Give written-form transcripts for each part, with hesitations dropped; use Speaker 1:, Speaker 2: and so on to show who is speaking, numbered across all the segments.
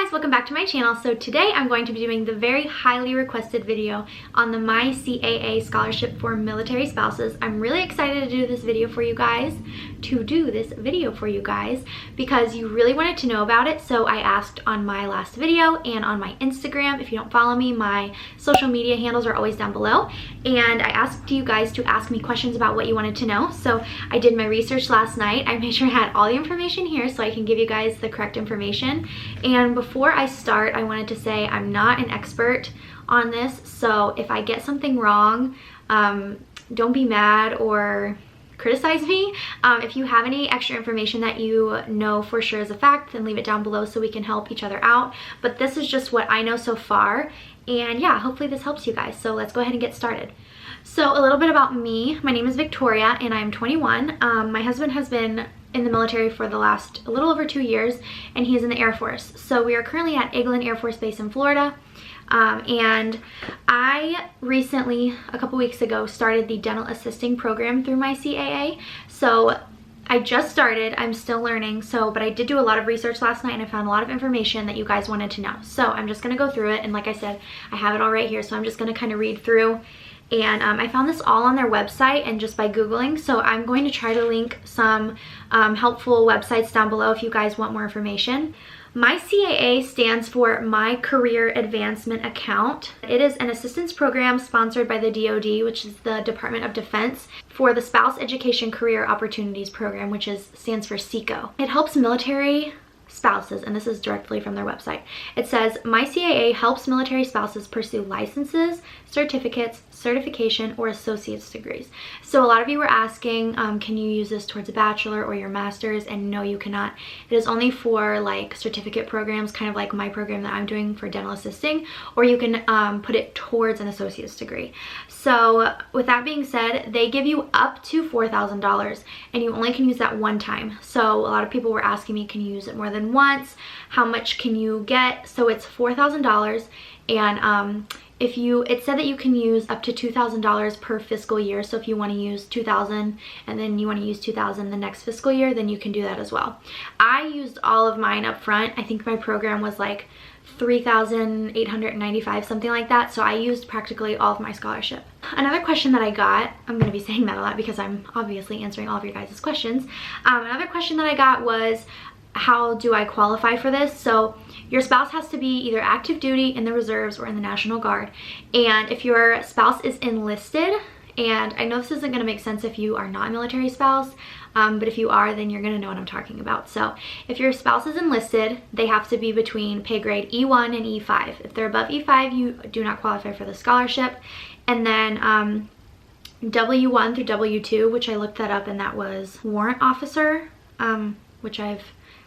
Speaker 1: guys, welcome back to my channel. So today I'm going to be doing the very highly requested video on the MyCAA scholarship for military spouses. I'm really excited to do this video for you guys, because you really wanted to know about it. So I asked on my last video and on my Instagram. If you don't follow me, my social media handles are always down below. And I asked you guys to ask me questions about what you wanted to know. So I did my research last night. I made sure I had all the information here so I can give you guys the correct information. And before I start, I wanted to say I'm not an expert on this, so if I get something wrong, don't be mad or criticize me. If you have any extra information that you know for sure is a fact, then leave it down below so we can help each other out. But this is just what I know so far, and yeah, hopefully this helps you guys. So let's go ahead and get started. So a little bit about me. My name is Victoria and I'm 21. My husband has been in the military for the last a little over 2 years, and he's in the Air Force. So we are currently at Eglin Air Force Base in Florida. And I recently, a couple weeks ago, started the dental assisting program through MyCAA. So I just started, I'm still learning, but I did do a lot of research last night and I found a lot of information that you guys wanted to know. So I'm just gonna go through it, and like I said, I have it all right here, so I'm just gonna kind of read through. And I found this all on their website and just by Googling, so I'm going to try to link some helpful websites down below if you guys want more information. MyCAA stands for My Career Advancement Account. It is an assistance program sponsored by the DoD, which is the Department of Defense, for the Spouse Education Career Opportunities Program, which stands for SECO. It helps military spouses, and this is directly from their website. It says, MyCAA helps military spouses pursue licenses, certificates, certification, or associate's degrees. So a lot of you were asking, can you use this towards a bachelor or your master's? And no, you cannot. It is only for like certificate programs, kind of like my program that I'm doing for dental assisting, or you can put it towards an associate's degree. So with that being said, they give you up to $4,000 and you only can use that one time. So a lot of people were asking me, can you use it more than once? How much can you get? So it's $4,000, and it said that you can use up to $2,000 per fiscal year. So if you want to use $2,000 and then you want to use $2,000 the next fiscal year, then you can do that as well. I used all of mine up front. I think my program was like $3,895, something like that. So I used practically all of my scholarship. Another question that I got, I'm going to be saying that a lot because I'm obviously answering all of your guys' questions. Another question that I got was, how do I qualify for this? So your spouse has to be either active duty, in the reserves, or in the National Guard. And if your spouse is enlisted, and I know this isn't going to make sense if you are not a military spouse, but if you are, then you're going to know what I'm talking about. So if your spouse is enlisted, they have to be between pay grade E1 and E5. If they're above E5, you do not qualify for the scholarship. And then W1 through W2, which I looked that up, and that was warrant officer, which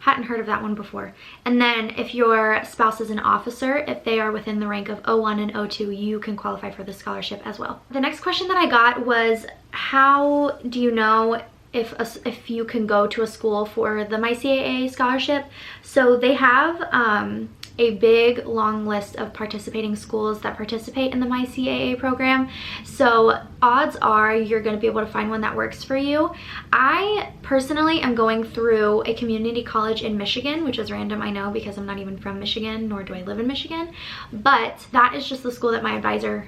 Speaker 1: hadn't heard of that one before. And then if your spouse is an officer, if they are within the rank of O1 and O2, you can qualify for the scholarship as well. The next question that I got was, how do you know if you can go to a school for the MyCAA scholarship? So they have a big long list of participating schools that participate in the MyCAA program. So odds are you're going to be able to find one that works for you. I personally am going through a community college in Michigan, which is random, I know, because I'm not even from Michigan, nor do I live in Michigan. But that is just the school that my advisor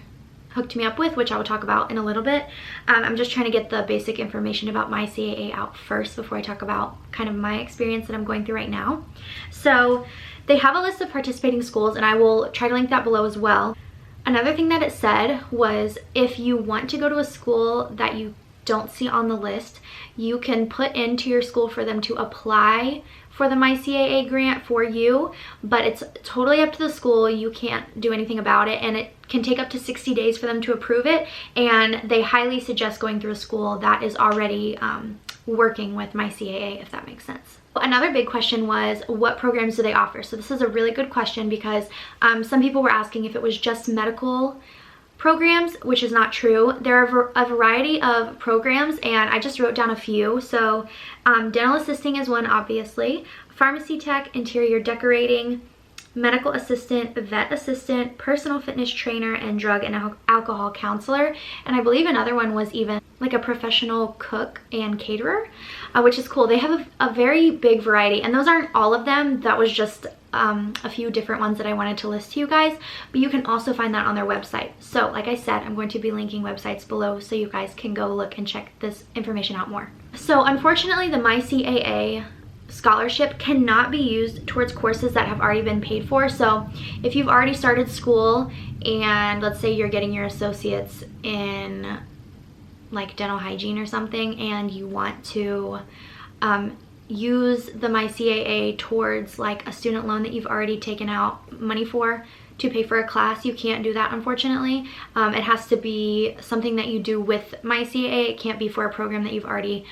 Speaker 1: hooked me up with, which I will talk about in a little bit. I'm just trying to get the basic information about MyCAA out first before I talk about kind of my experience that I'm going through right now. So they have a list of participating schools, and I will try to link that below as well. Another thing that it said was, if you want to go to a school that you don't see on the list, you can put into your school for them to apply for the MyCAA grant for you, but it's totally up to the school. You can't do anything about it, and it can take up to 60 days for them to approve it, and they highly suggest going through a school that is already working with MyCAA, if that makes sense. Another big question was, what programs do they offer? So this is a really good question because some people were asking if it was just medical programs, which is not true. There are a variety of programs, and I just wrote down a few. So dental assisting is one, obviously. Pharmacy tech, interior decorating, medical assistant, vet assistant, personal fitness trainer, and drug and alcohol counselor. And I believe another one was even like a professional cook and caterer, which is cool. They have a very big variety, and those aren't all of them. That was just a few different ones that I wanted to list to you guys, but you can also find that on their website. So like I said, I'm going to be linking websites below so you guys can go look and check this information out more. So unfortunately, the MyCAA scholarship cannot be used towards courses that have already been paid for. So if you've already started school and let's say you're getting your associates in like dental hygiene or something, and you want to use the MyCAA towards like a student loan that you've already taken out money for to pay for a class, you can't do that, unfortunately. It has to be something that you do with MyCAA. It can't be for a program that you've already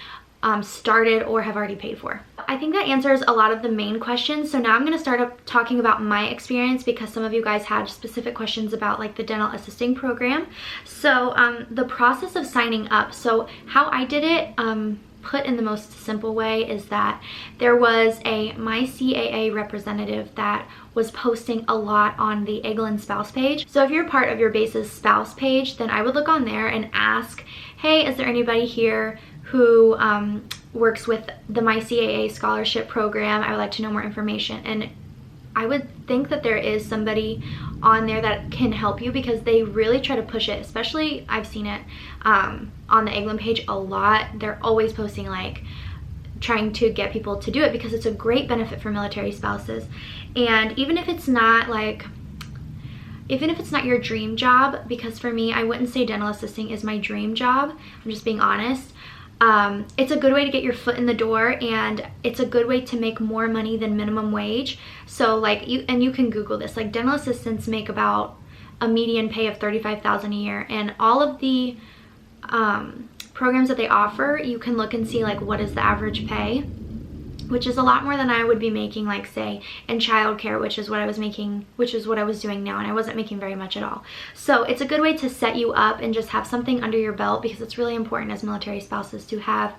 Speaker 1: started or have already paid for. I think that answers a lot of the main questions. So now I'm going to start up talking about my experience, because some of you guys had specific questions about like the dental assisting program. So the process of signing up, so how I did it, put in the most simple way, is that there was a MyCAA representative that was posting a lot on the Eglin spouse page. So if you're part of your base's spouse page, then I would look on there and ask, hey, is there anybody here who works with the MyCAA scholarship program? I would like to know more information. And I would think that there is somebody on there that can help you, because they really try to push it. Especially, I've seen it on the Eglin page a lot. They're always posting like trying to get people to do it, because it's a great benefit for military spouses. And even if it's not your dream job, because for me, I wouldn't say dental assisting is my dream job, I'm just being honest. It's a good way to get your foot in the door, and it's a good way to make more money than minimum wage. So like you can Google this, like dental assistants make about a median pay of $35,000 a year, and all of the programs that they offer, you can look and see like what is the average pay, which is a lot more than I would be making, like say in childcare, which is what I was making, which is what I was doing now, and I wasn't making very much at all. So it's a good way to set you up and just have something under your belt, because it's really important as military spouses to have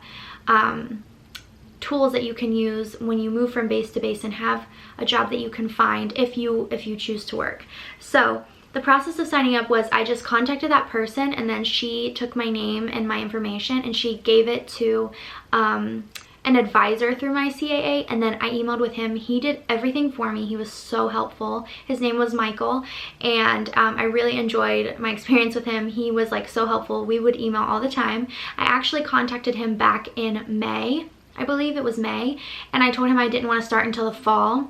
Speaker 1: tools that you can use when you move from base to base, and have a job that you can find if you choose to work. So the process of signing up was I just contacted that person, and then she took my name and my information and she gave it to an advisor through MyCAA, and then I emailed with him. He did everything for me. He was so helpful. His name was Michael, and I really enjoyed my experience with him. He was like so helpful. We would email all the time. I actually contacted him back in May, I believe it was May, and I told him I didn't want to start until the fall.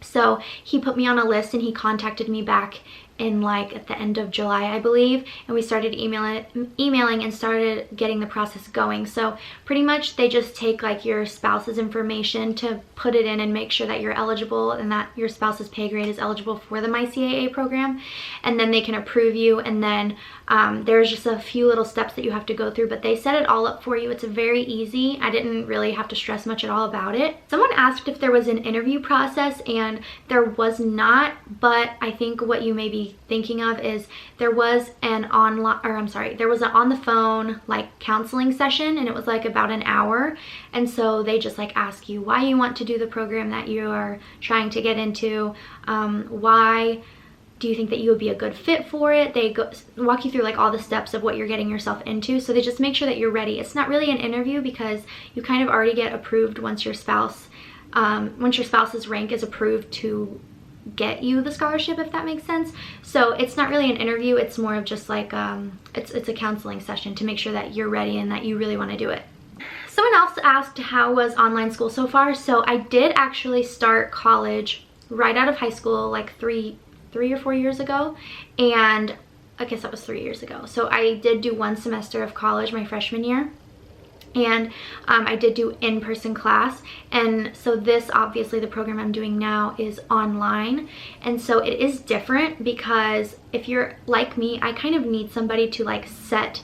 Speaker 1: So he put me on a list, and he contacted me back in like at the end of July, I believe, and we started emailing and started getting the process going. So pretty much they just take like your spouse's information to put it in and make sure that you're eligible and that your spouse's pay grade is eligible for the MyCAA program, and then they can approve you. And then there's just a few little steps that you have to go through, but they set it all up for you. It's very easy. I didn't really have to stress much at all about it. Someone asked if there was an interview process, and there was not, but I think what you may be thinking of is there was an on the phone like counseling session, and it was like about an hour. And so they just like ask you why you want to do the program that you are trying to get into, why do you think that you would be a good fit for it. They walk you through like all the steps of what you're getting yourself into, so they just make sure that you're ready. It's not really an interview, because you kind of already get approved once your spouse's rank is approved to get you the scholarship, if that makes sense. So it's not really an interview. It's more of just like it's a counseling session to make sure that you're ready and that you really want to do it. Someone else asked how was online school so far. So I did actually start college right out of high school, like three or 4 years ago, and I guess that was 3 years ago. So I did do 1 semester of college my freshman year, and I did do in-person class. And so this, obviously the program I'm doing now, is online, and so it is different, because if you're like me, I kind of need somebody to like set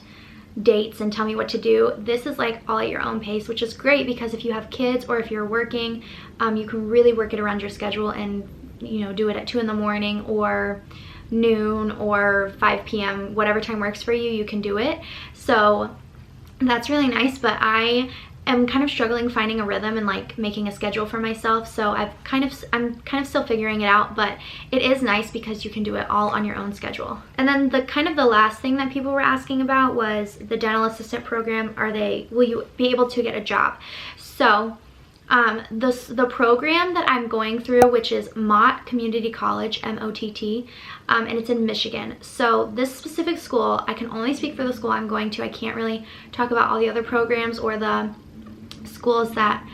Speaker 1: dates and tell me what to do. This is like all at your own pace, which is great, because if you have kids or if you're working, you can really work it around your schedule and, you know, do it at 2 in the morning or noon or 5 p.m. whatever time works for you, you can do it. So that's really nice, but I am kind of struggling finding a rhythm and like making a schedule for myself. So I'm kind of still figuring it out, but it is nice because you can do it all on your own schedule. And then the last thing that people were asking about was the dental assistant program. Will you be able to get a job? So The program that I'm going through, which is Mott Community College, M-O-T-T, and it's in Michigan. So this specific school, I can only speak for the school I'm going to. I can't really talk about all the other programs or the schools that,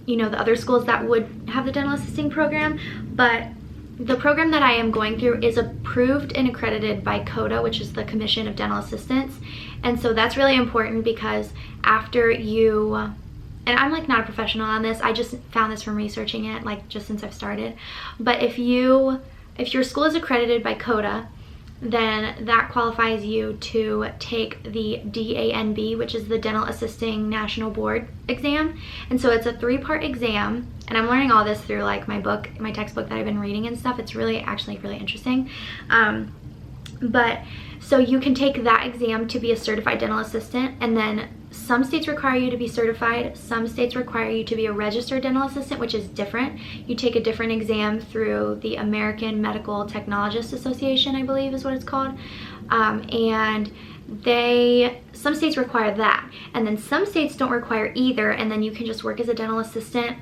Speaker 1: you know, the other schools that would have the dental assisting program, but the program that I am going through is approved and accredited by CODA, which is the Commission of Dental Assistants. And so that's really important because after you, and I'm like not a professional on this, I just found this from researching it, like just since I've started. But if your school is accredited by CODA, then that qualifies you to take the DANB, which is the Dental Assisting National Board exam. And so it's a 3-part exam, and I'm learning all this through like my book, my textbook that I've been reading and stuff. It's really actually really interesting. But so you can take that exam to be a certified dental assistant, and then some states require you to be certified, some states require you to be a registered dental assistant, which is different. You take a different exam through the American Medical Technologists Association, I believe is what it's called. And some states require that, and then some states don't require either, and then you can just work as a dental assistant.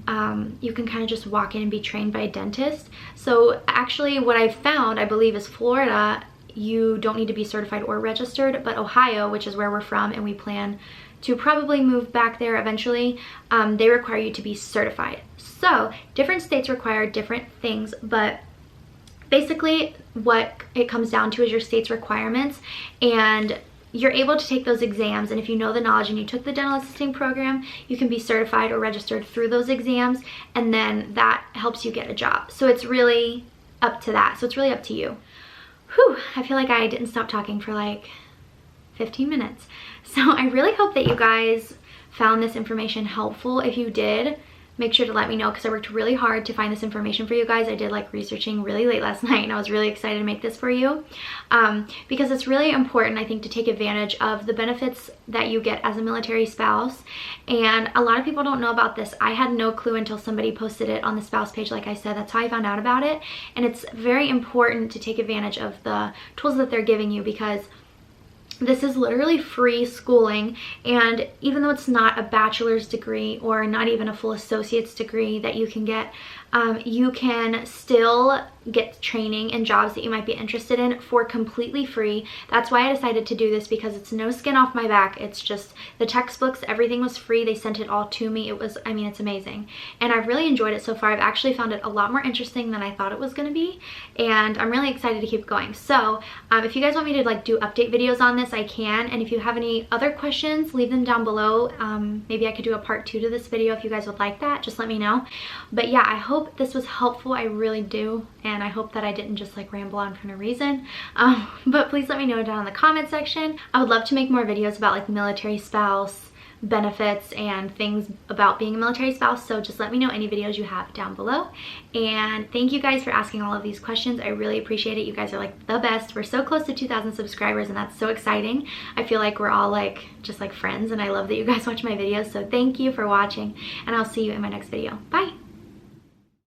Speaker 1: You can kind of just walk in and be trained by a dentist. So actually what I've found, I believe, is Florida, you don't need to be certified or registered, but Ohio, which is where we're from and we plan to probably move back there eventually, they require you to be certified. So different states require different things, but basically what it comes down to is your state's requirements, and you're able to take those exams, and if you know the knowledge and you took the dental assisting program, you can be certified or registered through those exams, and then that helps you get a job. So it's really up to that. So it's really up to you. Whew, I feel like I didn't stop talking for like 15 minutes. So I really hope that you guys found this information helpful. If you did, make sure to let me know, because I worked really hard to find this information for you guys. I did like researching really late last night, and I was really excited to make this for you, because it's really important, I think, to take advantage of the benefits that you get as a military spouse. And a lot of people don't know about this. I had no clue until somebody posted it on the spouse page. Like I said, that's how I found out about it. And it's very important to take advantage of the tools that they're giving you, because this is literally free schooling, and even though it's not a bachelor's degree or not even a full associate's degree that you can get, you can still get training and jobs that you might be interested in for completely free. That's why I decided to do this, because it's no skin off my back. It's just the textbooks, everything was free. They sent it all to me. It was, I mean, it's amazing. And I've really enjoyed it so far. I've actually found it a lot more interesting than I thought it was going to be, and I'm really excited to keep going. So if you guys want me to like do update videos on this, I can. And if you have any other questions, leave them down below. Maybe I could do a part 2 to this video if you guys would like that. Just let me know. But yeah, I hope this was helpful. I really do. And I hope that I didn't just like ramble on for no reason. But please let me know down in the comment section. I would love to make more videos about like military spouse benefits and things about being a military spouse, so just let me know any videos you have down below. And thank you guys for asking all of these questions. I really appreciate it. You guys are like the best. We're so close to 2,000 subscribers, and that's so exciting. I feel like we're all like just like friends, and I love that you guys watch my videos. So thank you for watching, and I'll see you in my next video. Bye.